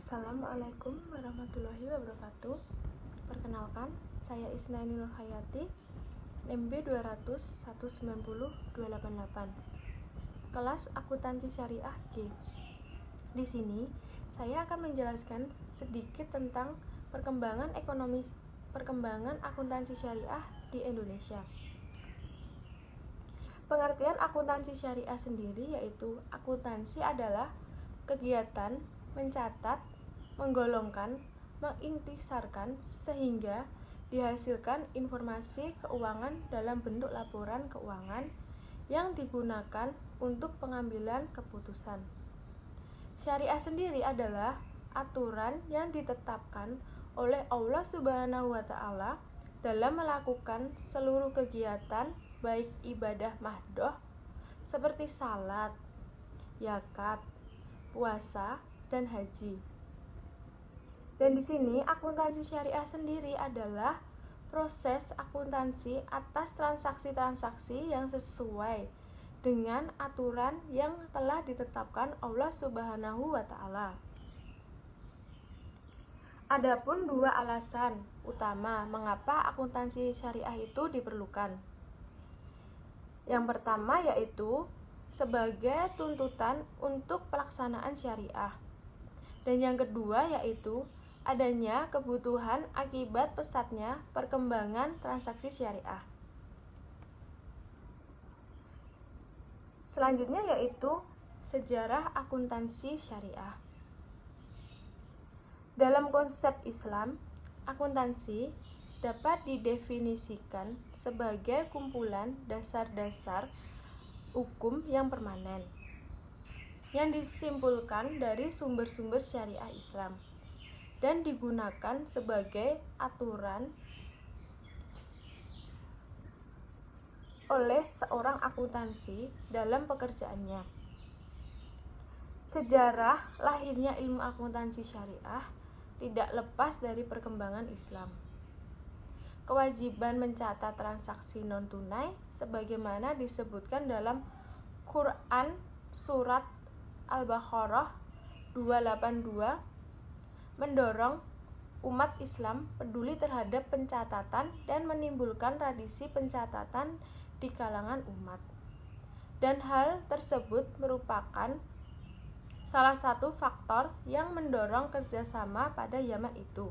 Assalamualaikum warahmatullahi wabarakatuh. Perkenalkan, saya Isnaini Nurhayati, NIM B200190288. Kelas Akuntansi Syariah G. Di sini, saya akan menjelaskan sedikit tentang perkembangan akuntansi syariah di Indonesia. Pengertian akuntansi syariah sendiri yaitu akuntansi adalah kegiatan mencatat, menggolongkan, mengintisarkan sehingga dihasilkan informasi keuangan dalam bentuk laporan keuangan yang digunakan untuk pengambilan keputusan. Syariah sendiri adalah aturan yang ditetapkan oleh Allah Subhanahu wa Ta'ala dalam melakukan seluruh kegiatan baik ibadah mahdoh seperti salat, zakat, puasa, dan haji. Dan di sini akuntansi syariah sendiri adalah proses akuntansi atas transaksi-transaksi yang sesuai dengan aturan yang telah ditetapkan Allah Subhanahu wa Ta'ala. Adapun dua alasan utama mengapa akuntansi syariah itu diperlukan. Yang pertama yaitu sebagai tuntutan untuk pelaksanaan syariah. Dan yang kedua yaitu adanya kebutuhan akibat pesatnya perkembangan transaksi syariah. Selanjutnya yaitu sejarah akuntansi syariah. Dalam konsep Islam, akuntansi dapat didefinisikan sebagai kumpulan dasar-dasar hukum yang permanen yang disimpulkan dari sumber-sumber syariah Islam dan digunakan sebagai aturan oleh seorang akuntansi dalam pekerjaannya. Sejarah lahirnya ilmu akuntansi syariah tidak lepas dari perkembangan Islam. Kewajiban mencatat transaksi non-tunai sebagaimana disebutkan dalam Quran Surat Al-Baqarah 282 mendorong umat Islam peduli terhadap pencatatan dan menimbulkan tradisi pencatatan di kalangan umat. Dan hal tersebut merupakan salah satu faktor yang mendorong kerjasama pada zaman itu.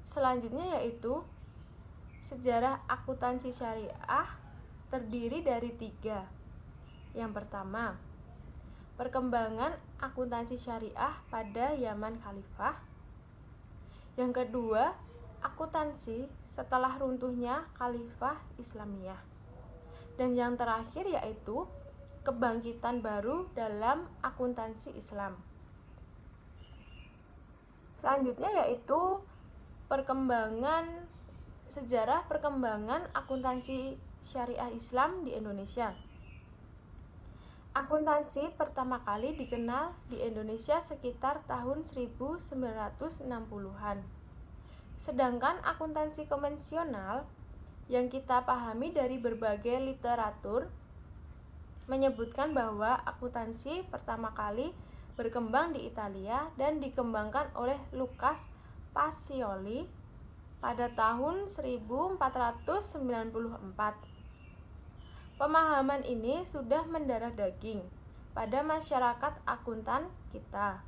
Selanjutnya yaitu sejarah akuntansi syariah terdiri dari 3. Yang pertama, perkembangan akuntansi syariah pada zaman khalifah. Yang kedua, akuntansi setelah runtuhnya khalifah Islamiyah. Dan yang terakhir yaitu kebangkitan baru dalam akuntansi Islam. Selanjutnya yaitu sejarah perkembangan akuntansi syariah Islam di Indonesia. Akuntansi pertama kali dikenal di Indonesia sekitar tahun 1960-an. Sedangkan akuntansi konvensional yang kita pahami dari berbagai literatur menyebutkan bahwa akuntansi pertama kali berkembang di Italia dan dikembangkan oleh Lucas Pacioli pada tahun 1494. Pemahaman ini sudah mendarah daging pada masyarakat akuntan kita.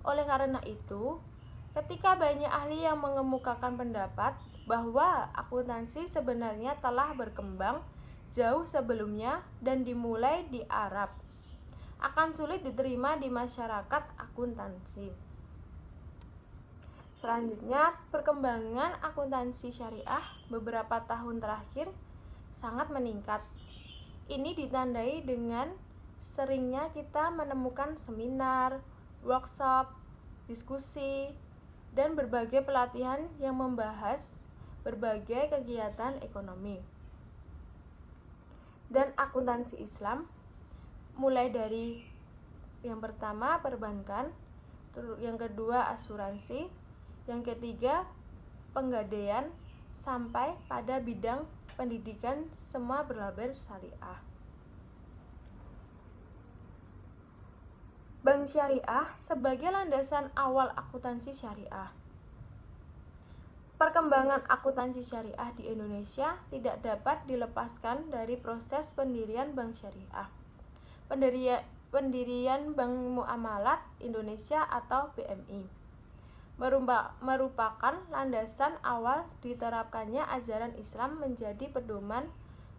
Oleh karena itu, ketika banyak ahli yang mengemukakan pendapat bahwa akuntansi sebenarnya telah berkembang jauh sebelumnya dan dimulai di Arab, akan sulit diterima di masyarakat akuntansi. Selanjutnya, perkembangan akuntansi syariah beberapa tahun terakhir sangat meningkat. Ini ditandai dengan seringnya kita menemukan seminar, workshop, diskusi, dan berbagai pelatihan yang membahas berbagai kegiatan ekonomi. Dan akuntansi Islam mulai dari yang pertama perbankan, yang kedua asuransi, yang ketiga penggadaian, sampai pada bidang pendidikan semua berlabel syariah. Bank syariah sebagai landasan awal akuntansi syariah. Perkembangan akuntansi syariah di Indonesia tidak dapat dilepaskan dari proses pendirian bank syariah. Pendirian Bank Muamalat Indonesia atau BMI merupakan landasan awal diterapkannya ajaran Islam menjadi pedoman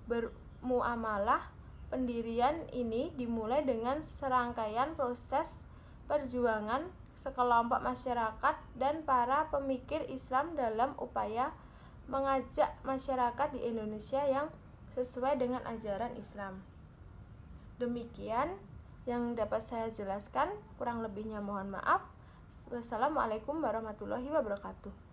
bermuamalah. Pendirian ini dimulai dengan serangkaian proses perjuangan sekelompok masyarakat dan para pemikir Islam dalam upaya mengajak masyarakat di Indonesia yang sesuai dengan ajaran Islam. Demikian yang dapat saya jelaskan, kurang lebihnya mohon maaf. Wassalamualaikum warahmatullahi wabarakatuh.